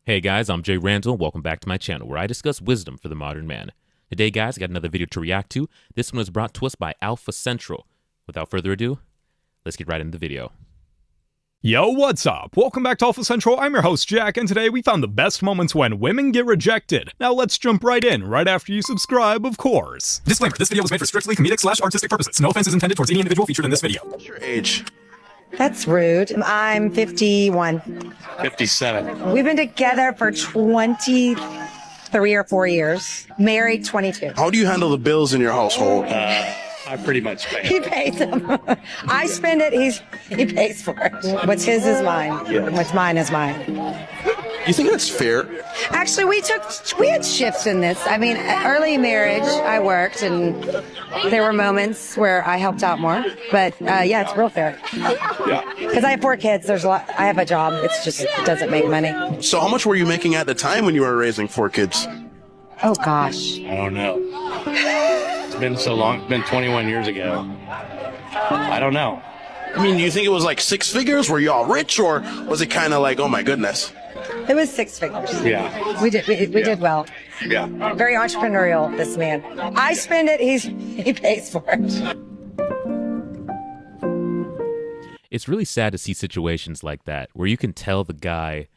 Hey guys, I'm Jay Randall. Welcome back to my channel where I discuss wisdom for the modern man. Today guys, I got another video to react to. This one was brought to us by Alpha Central. Without further ado, let's get right into the video. Yo, what's up? Welcome back to Alpha Central. I'm your host Jack, and today we found the best moments when women get rejected. Now let's jump right in, right after you subscribe, of course. Disclaimer, this video was made for strictly comedic/artistic purposes. No offense is intended towards any individual featured in this video. What's your age? That's rude. I'm 51. 57. We've been together for 23 or 4 years. Married 22. How do you handle the bills in your household? I pretty much pay. He pays them. I spend it, he pays for it. What's his is mine. What's mine is mine. You think that's fair? Actually, we had shifts in this. I mean, early marriage, I worked, and there were moments where I helped out more. But yeah, it's real fair. Yeah. Because I have 4 kids. There's a lot. I have a job. It's just it doesn't make money. So how much were you making at the time when you were raising 4 kids? Oh gosh. I don't know. It's been so long. It's been 21 years ago. I don't know. I mean, do you think it was like 6 figures? Were you all rich, or was it kind of like, oh my goodness? It was 6 figures. Yeah. We did well. Yeah. Very entrepreneurial, this man. I spend it, he pays for it. It's really sad to see situations like that where you can tell the guy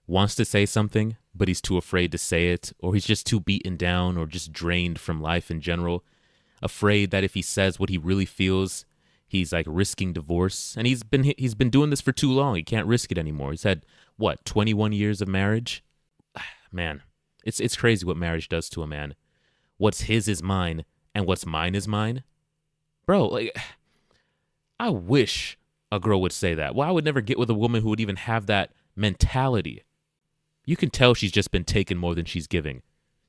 wants to say something, but he's too afraid to say it, or he's just too beaten down or just drained from life in general, afraid that if he says what he really feels, he's like risking divorce. And he's been doing this for too long. He can't risk it anymore. He's had, what, 21 years of marriage? Man, it's crazy what marriage does to a man. What's his is mine, and what's mine is mine. Bro, like, I wish a girl would say that. Well, I would never get with a woman who would even have that mentality. You can tell she's just been taking more than she's giving.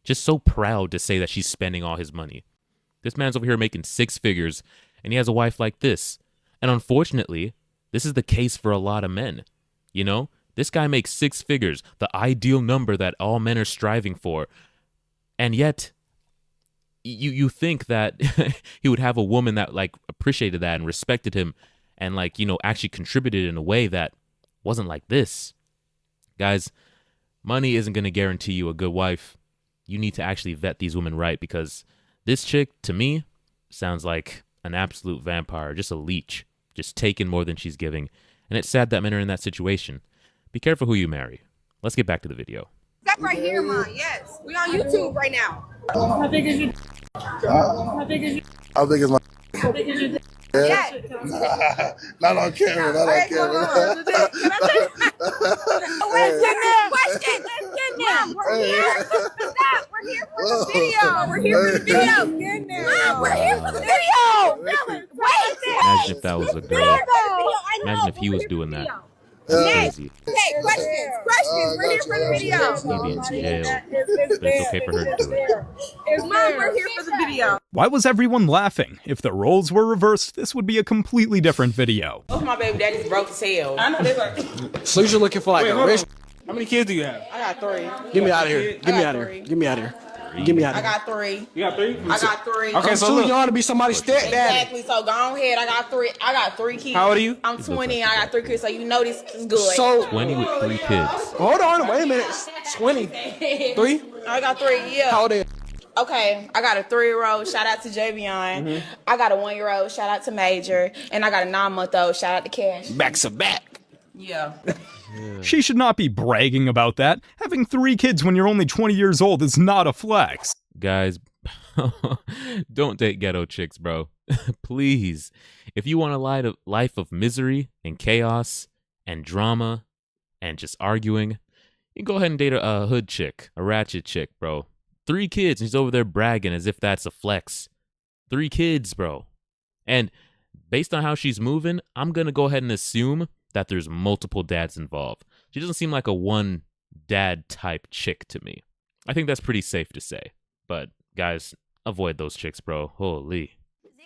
Just so proud to say that she's spending all his money. This man's over here making 6 figures, and he has a wife like this. And unfortunately, this is the case for a lot of men. You know, this guy makes 6 figures, the ideal number that all men are striving for. And yet, you think that he would have a woman that like appreciated that and respected him and like, you know, actually contributed in a way that wasn't like this. Guys, money isn't going to guarantee you a good wife. You need to actually vet these women right, because this chick, to me, sounds like an absolute vampire, just a leech, just taking more than she's giving. And it's sad that men are in that situation. Be careful who you marry. Let's get back to the video. That right here, mine. Yes, we on YouTube right now. How big is your? How big is your? How big is my? How big is your? Yes. Not on camera. Not on camera. Question. Mom, we're here. Stop. We're here for the video. We're here for the video. Mom, we're here for the video. Wait. Imagine if that was a girl. Imagine if he was doing that. Crazy. Okay, questions. We're here for the video. He'd be in jail. But it's okay for her to do it. Mom, we're here for the video. Why was everyone laughing? If the roles were reversed, this would be a completely different video. Both my baby daddy's broke as hell. I know they like. So you're looking for like a rich? How many kids do you have? I got 3. Get me out of here. Get me out of here. Get me out of here. Get me out I of here. got 3. You got 3? I got 3. Okay, so too young to be somebody's stepdaddy. Exactly. So go ahead. I got 3. I got 3 kids. How old are you? I'm 20. I got 3 kids. So you know this is good. So 20 with 3 kids. hold on, wait a minute. 20. 3? I got 3. Yeah. How old are you? Okay, I got a 3-year-old. Shout out to Javion. I got a 1-year-old. Shout out to Major. And I got a 9-month-old. Shout out to Cash. Back to back. Yeah. She should not be bragging about that. Having 3 kids when you're only 20 years old is not a flex. Guys, don't date ghetto chicks, bro. Please. If you want a life of misery and chaos and drama and just arguing, you can go ahead and date a hood chick, a ratchet chick, bro. 3 kids, and he's over there bragging as if that's a flex. 3 kids, bro. And based on how she's moving, I'm going to go ahead and assume that there's multiple dads involved. She doesn't seem like a one dad type chick to me. I think that's pretty safe to say. But guys, avoid those chicks, bro. Holy.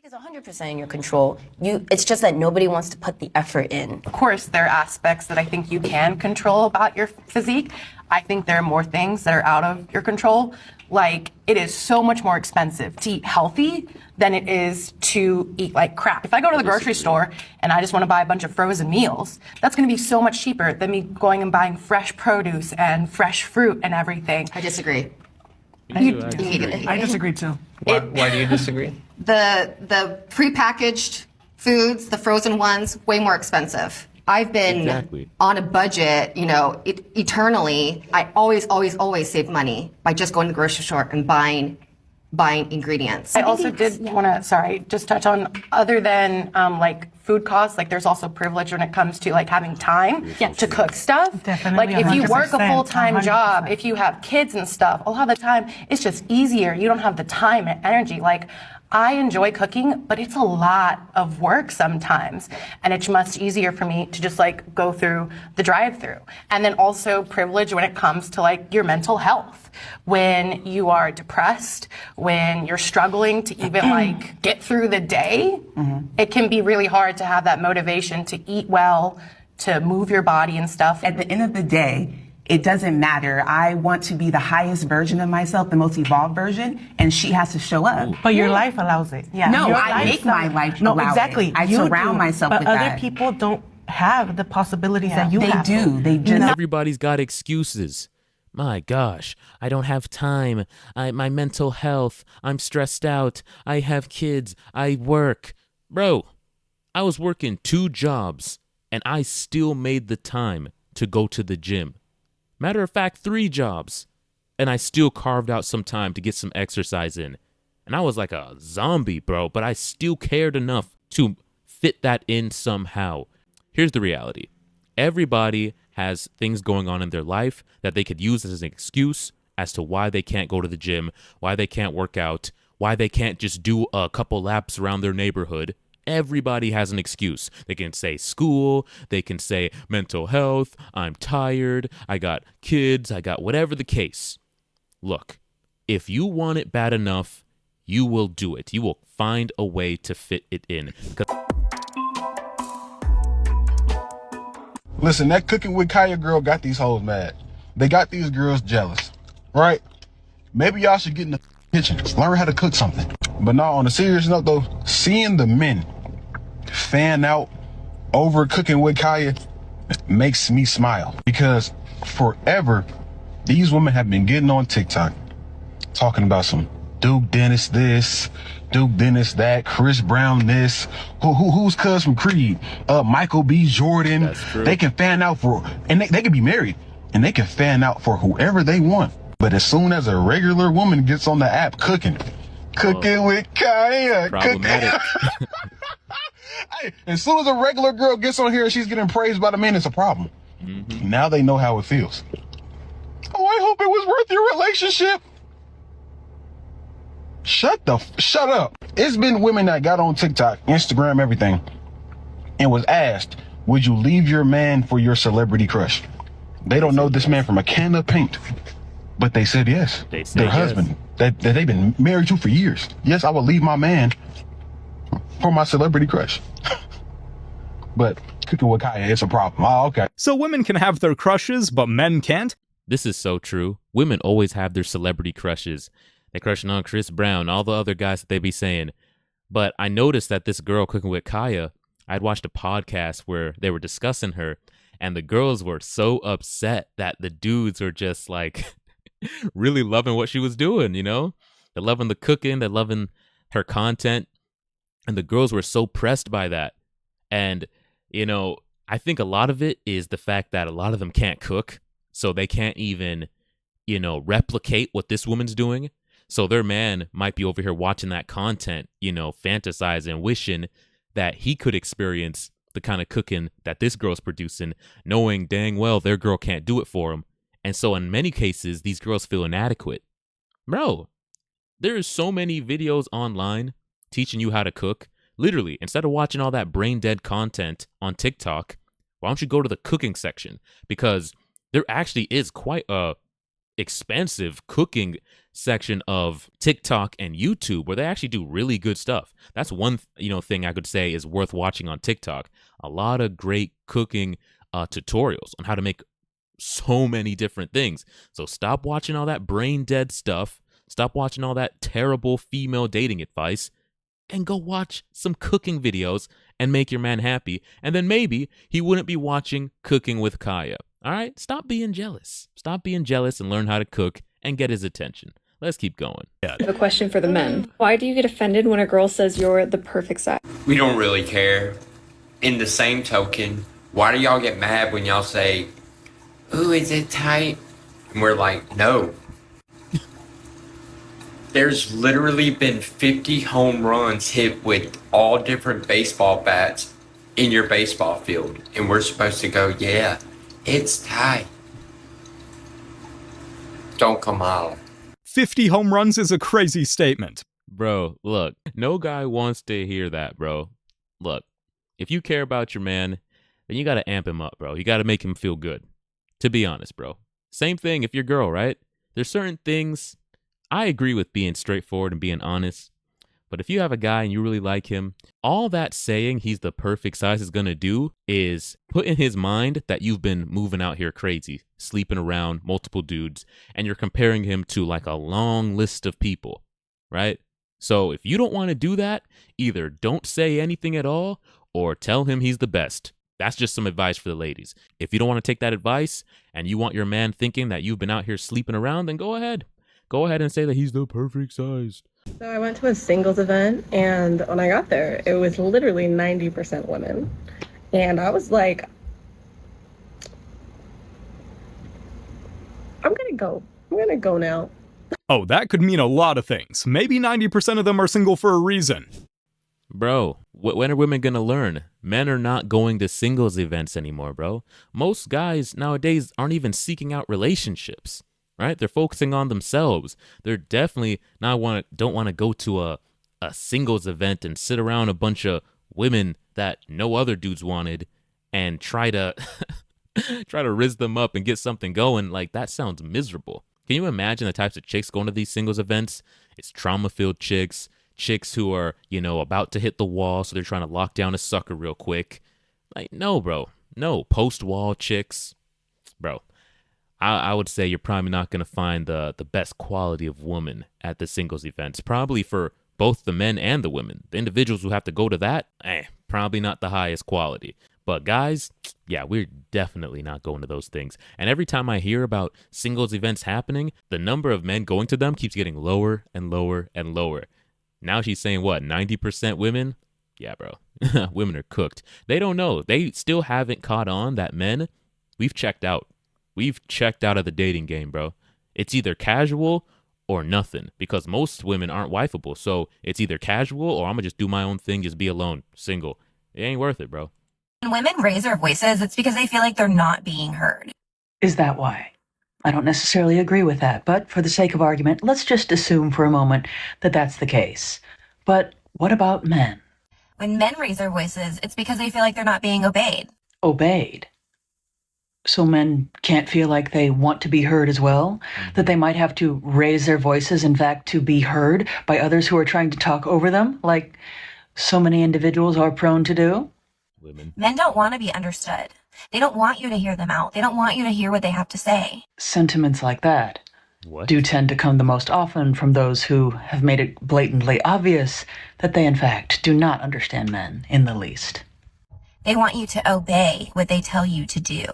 Is 100% in your control. It's just that nobody wants to put the effort in. Of course, there are aspects that I think you can control about your physique. I think there are more things that are out of your control. Like, it is so much more expensive to eat healthy than it is to eat like crap. If I go to the grocery store and I just want to buy a bunch of frozen meals, that's going to be so much cheaper than me going and buying fresh produce and fresh fruit and everything. I disagree. I disagree too. Why do you disagree? The prepackaged foods, the frozen ones, way more expensive. I've been on a budget, eternally. I always save money by just going to the grocery store and buying ingredients. I also did want to, just touch on, other than like food costs, like there's also privilege when it comes to like having time to cook stuff. Definitely, like if you work a 100%, full-time 100%. job, if you have kids and stuff, a lot of the time it's just easier. You don't have the time and energy. Like, I enjoy cooking, but it's a lot of work sometimes. And it's much easier for me to just like go through the drive-through. And then also privilege when it comes to like your mental health. When you are depressed, when you're struggling to even like get through the day, it can be really hard to have that motivation to eat well, to move your body and stuff. At the end of the day, it doesn't matter. I want to be the highest version of myself, the most evolved version, and she has to show up. But your life allows it. Yeah. No, Your I make my life allow it. Exactly. I You surround do, myself but with other that. people don't have the possibilities that you They have. do. They just Everybody's got excuses. My gosh, I don't have time. My mental health. I'm stressed out. I have kids. I work. Bro, I was working 2 jobs and I still made the time to go to the gym. Matter of fact, 3 jobs. And I still carved out some time to get some exercise in. And I was like a zombie, bro, but I still cared enough to fit that in somehow. Here's the reality. Everybody has things going on in their life that they could use as an excuse as to why they can't go to the gym, why they can't work out, why they can't just do a couple laps around their neighborhood. Everybody has an excuse. They can say school, they can say mental health, I'm tired, I got kids, I got whatever the case. Look, if you want it bad enough, you will do it. You will find a way to fit it in. Listen, that Cooking with Kaya girl got these hoes mad. They got these girls jealous, right? Maybe y'all should get in the kitchen, learn how to cook something. But now, on a serious note though, seeing the men fan out over Cooking with Kaya makes me smile, because forever these women have been getting on TikTok talking about some Duke Dennis this, Duke Dennis that, Chris Brown this, who's cuz from Creed, Michael B. Jordan. That's true. They can fan out for, and they can be married and they can fan out for whoever they want. But as soon as a regular woman gets on the app cooking with Kaya, Problematic. Hey, as soon as a regular girl gets on here and she's getting praised by the men, it's a problem. Now they know how it feels. Oh, I hope it was worth your relationship. Shut up. It's been women that got on TikTok, Instagram, everything, and was asked, would you leave your man for your celebrity crush? They don't know this man from a can of paint, but they said yes. They said their yes. husband that they've been married to for years. Yes, I would leave my man for my celebrity crush. But Cooking with Kaya, it's a problem. Oh, okay. So women can have their crushes, but men can't? This is so true. Women always have their celebrity crushes. They're crushing on Chris Brown, all the other guys that they be saying. But I noticed that this girl, Cooking with Kaya, I'd watched a podcast where they were discussing her, and the girls were so upset that the dudes were just like really loving what she was doing, you know? They're loving the cooking, they're loving her content, and the girls were so pressed by that. And, you know, I think a lot of it is the fact that a lot of them can't cook, so they can't even, you know, replicate what this woman's doing. So their man might be over here watching that content, you know, fantasizing, wishing that he could experience the kind of cooking that this girl's producing, knowing dang well their girl can't do it for him. And so in many cases, these girls feel inadequate. Bro, there is so many videos online teaching you how to cook. Literally, instead of watching all that brain dead content on TikTok, why don't you go to the cooking section? Because there actually is quite a expensive cooking section of TikTok and YouTube where they actually do really good stuff. That's one thing I could say is worth watching on TikTok. A lot of great cooking tutorials on how to make so many different things. So stop watching all that brain dead stuff. Stop watching all that terrible female dating advice and go watch some cooking videos and make your man happy. And then maybe he wouldn't be watching Cooking with Kaya. All right? Stop being jealous. Stop being jealous and learn how to cook and get his attention. Let's keep going. I have a question for the men. Why do you get offended when a girl says you're the perfect size? We don't really care. In the same token, why do y'all get mad when y'all say, "Ooh, is it tight?" And we're like, no. There's literally been 50 home runs hit with all different baseball bats in your baseball field. And we're supposed to go, yeah, it's tight. Don't come holler. 50 home runs is a crazy statement. Bro, look, no guy wants to hear that, bro. Look, if you care about your man, then you got to amp him up, bro. You got to make him feel good. To be honest, bro. Same thing if you're girl, right? There's certain things I agree with being straightforward and being honest. But if you have a guy and you really like him, all that saying he's the perfect size is going to do is put in his mind that you've been moving out here crazy, sleeping around multiple dudes, and you're comparing him to like a long list of people, right? So if you don't want to do that, either don't say anything at all or tell him he's the best. That's just some advice for the ladies. If you don't want to take that advice and you want your man thinking that you've been out here sleeping around, then go ahead. Go ahead and say that he's the perfect size. So I went to a singles event, and when I got there, it was literally 90% women. And I was like, I'm gonna go now. Oh, that could mean a lot of things. Maybe 90% of them are single for a reason. Bro, when are women gonna learn? Men are not going to singles events anymore, bro. Most guys nowadays aren't even seeking out relationships. Right? They're focusing on themselves. They're definitely don't want to go to a singles event and sit around a bunch of women that no other dudes wanted and try to rizz them up and get something going. Like, that sounds miserable. Can you imagine the types of chicks going to these singles events? It's trauma-filled chicks who are, about to hit the wall, so they're trying to lock down a sucker real quick. Like, no, bro. No, post-wall chicks. Bro. I would say you're probably not going to find the best quality of woman at the singles events. Probably for both the men and the women. The individuals who have to go to that, probably not the highest quality. But guys, yeah, we're definitely not going to those things. And every time I hear about singles events happening, the number of men going to them keeps getting lower and lower and lower. Now she's saying, what, 90% women? Yeah, bro. Women are cooked. They don't know. They still haven't caught on that men, we've checked out. We've checked out of the dating game, bro. It's either casual or nothing because most women aren't wifeable. So it's either casual or I'm going to just do my own thing, just be alone, single. It ain't worth it, bro. When women raise their voices, it's because they feel like they're not being heard. Is that why? I don't necessarily agree with that, but for the sake of argument, let's just assume for a moment that that's the case. But what about men? When men raise their voices, it's because they feel like they're not being obeyed. Obeyed? So men can't feel like they want to be heard as well? That they might have to raise their voices, in fact, to be heard by others who are trying to talk over them, like so many individuals are prone to do? Women. Men don't want to be understood. They don't want you to hear them out. They don't want you to hear what they have to say. Sentiments like that do tend to come the most often from those who have made it blatantly obvious that they, in fact, do not understand men in the least. They want you to obey what they tell you to do.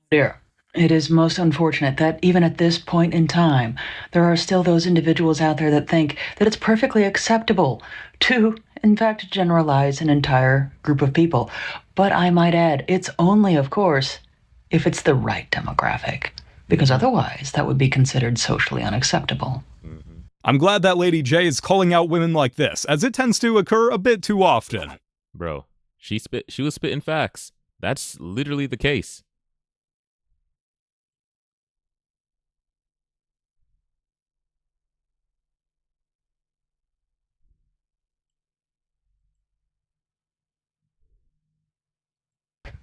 Dear, it is most unfortunate that even at this point in time, there are still those individuals out there that think that it's perfectly acceptable to, in fact, generalize an entire group of people. But I might add, it's only, of course, if it's the right demographic, because otherwise that would be considered socially unacceptable. I'm glad that Lady J is calling out women like this, as it tends to occur a bit too often. Bro, she was spitting facts. That's literally the case.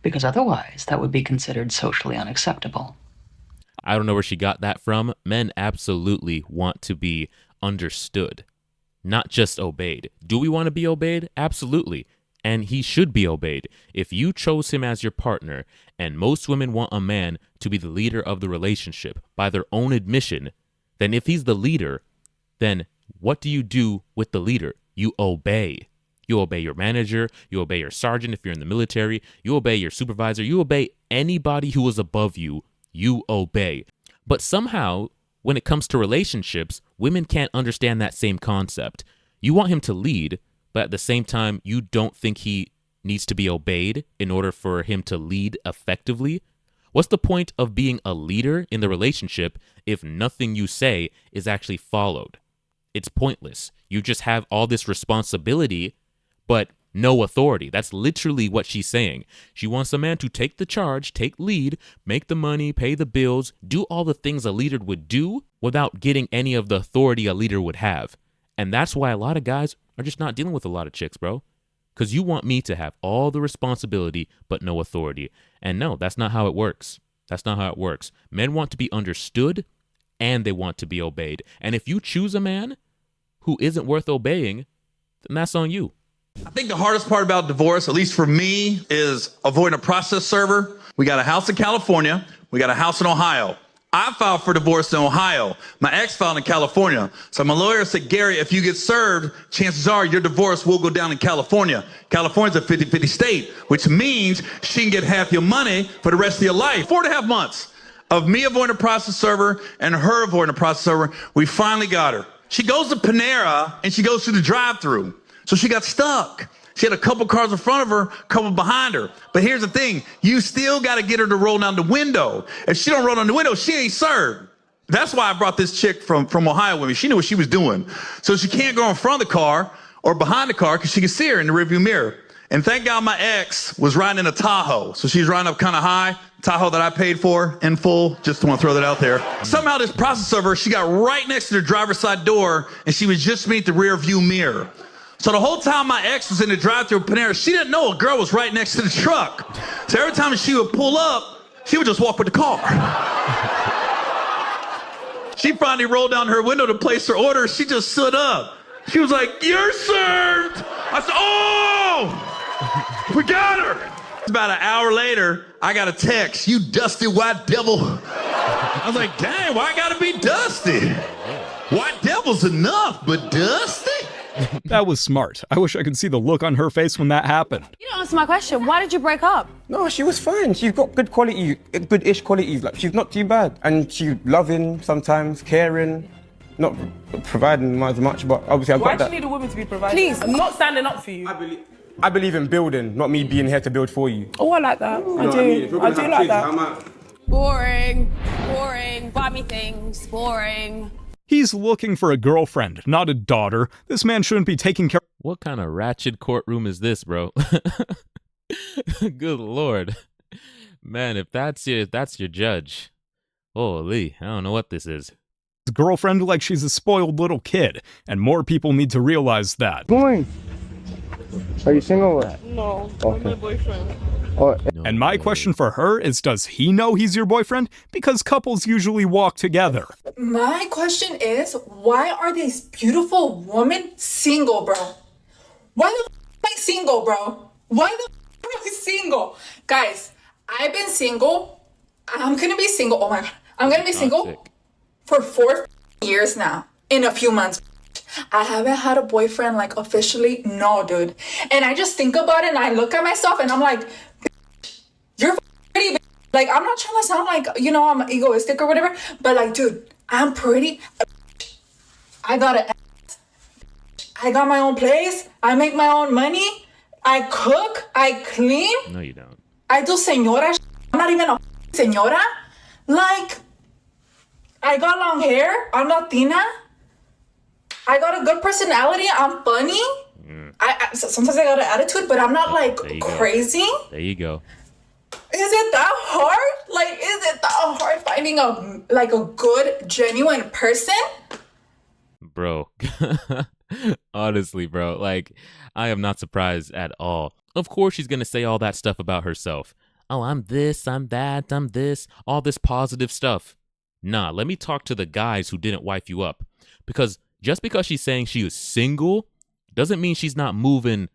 Because otherwise that would be considered socially unacceptable. I don't know where she got that from. Men absolutely want to be understood, not just obeyed. Do we want to be obeyed? Absolutely. And he should be obeyed. If you chose him as your partner, and most women want a man to be the leader of the relationship by their own admission, then if he's the leader, then what do you do with the leader? You obey. You obey your manager. You obey your sergeant if you're in the military. You obey your supervisor. You obey anybody who is above you. You obey. But somehow, when it comes to relationships, women can't understand that same concept. You want him to lead, but at the same time, you don't think he needs to be obeyed in order for him to lead effectively? What's the point of being a leader in the relationship if nothing you say is actually followed? It's pointless. You just have all this responsibility, but no authority. That's literally what she's saying. She wants a man to take the charge, take lead, make the money, pay the bills, do all the things a leader would do without getting any of the authority a leader would have. And that's why a lot of guys are just not dealing with a lot of chicks, bro. Because you want me to have all the responsibility, but no authority. And no, that's not how it works. That's not how it works. Men want to be understood and they want to be obeyed. And if you choose a man who isn't worth obeying, then that's on you. I think the hardest part about divorce, at least for me, is avoiding a process server. We got a house in California. We got a house in Ohio. I filed for divorce in Ohio. My ex filed in California. So my lawyer said, Gary, if you get served, chances are your divorce will go down in California. California's a 50-50 state, which means she can get half your money for the rest of your life. 4.5 months of me avoiding a process server and her avoiding a process server, we finally got her. She goes to Panera and she goes through the drive-thru. So she got stuck. She had a couple cars in front of her, a couple behind her. But here's the thing. You still got to get her to roll down the window. If she don't roll down the window, she ain't served. That's why I brought this chick from Ohio with me. She knew what she was doing. So she can't go in front of the car or behind the car because she can see her in the rearview mirror. And thank God my ex was riding in a Tahoe. So she's riding up kind of high. Tahoe that I paid for in full. Just want to throw that out there. Somehow this process server, she got right next to the driver's side door and she was just beneath the rearview mirror. So the whole time my ex was in the drive-thru at Panera, she didn't know a girl was right next to the truck. So every time she would pull up, she would just walk with the car. She finally rolled down her window to place her order. She just stood up. She was like, "You're served." I said, "Oh, we got her." About an hour later, I got a text, "You dusty white devil." I was like, dang, why I gotta be dusty? White devil's enough, but dusty? That was smart. I wish I could see the look on her face when that happened. You don't answer my question. Why did you break up? No, she was fine. She's got good quality, good-ish qualities. Like, she's not too bad. And she's loving sometimes, caring, not providing as much, but obviously I've Why got do that. you need a woman to be providing? Please. I'm not standing up for you. I believe in building, not me being here to build for you. Oh, I like that. I do like that. Boring. Boring. Buy me things. Boring. He's looking for a girlfriend, not a daughter. This man shouldn't be taking care. What kind of ratchet courtroom is this, bro? Good Lord. Man, if that's your judge. Holy, I don't know what this is. Girlfriend like she's a spoiled little kid, and more people need to realize that. Going. Are you single? No, Okay. I'm my boyfriend. Oh, And my question for her is, does he know he's your boyfriend? Because couples usually walk together. My question is, why are these beautiful women single, bro? Why the am I single, bro? Why the am I single? Guys, I've been single. I'm gonna be single. Oh my God. I'm gonna be single for 4 years now. In a few months. I haven't had a boyfriend, like, officially. No, dude. And I just think about it and I look at myself and I'm like, you're pretty. Like, I'm not trying to sound like, you know, I'm egoistic or whatever, but like, dude, I'm pretty. I got a. I got my own place. I make my own money. I cook. I clean. No, you don't. I do señora. I'm not even a señora. Like, I got long hair. I'm Latina. I got a good personality. I'm funny. I sometimes I got an attitude, but I'm not like crazy. There you go. Is it that hard? Like, is it that hard finding a good, genuine person? Bro. Honestly, bro. Like, I am not surprised at all. Of course she's gonna say all that stuff about herself. Oh, I'm this, I'm that, I'm this. All this positive stuff. Nah, let me talk to the guys who didn't wife you up. Because just because she's saying she is single doesn't mean she's not moving,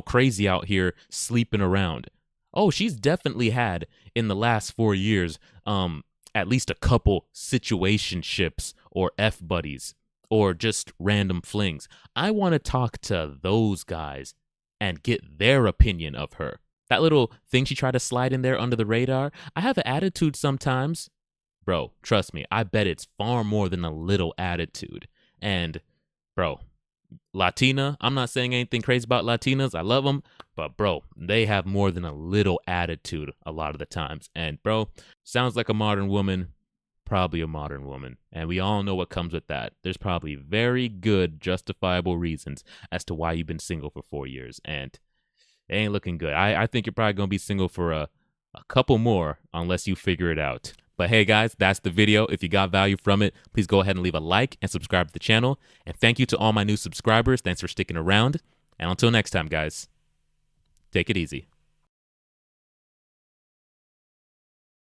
crazy out here sleeping around. Oh, she's definitely had in the last 4 years, at least a couple situationships or F buddies or just random flings. I want to talk to those guys and get their opinion of her. That little thing she tried to slide in there under the radar, I have an attitude sometimes. Bro, trust me, I bet it's far more than a little attitude. And, bro, Latina, I'm not saying anything crazy about Latinas. I love them. But, bro, they have more than a little attitude a lot of the times. And, bro, sounds like a modern woman, probably a modern woman. And we all know what comes with that. There's probably very good, justifiable reasons as to why you've been single for 4 years. And it ain't looking good. I think you're probably going to be single for a couple more unless you figure it out. But hey guys, that's the video. If you got value from it, please go ahead and leave a like and subscribe to the channel. And thank you to all my new subscribers. Thanks for sticking around. And until next time, guys, take it easy.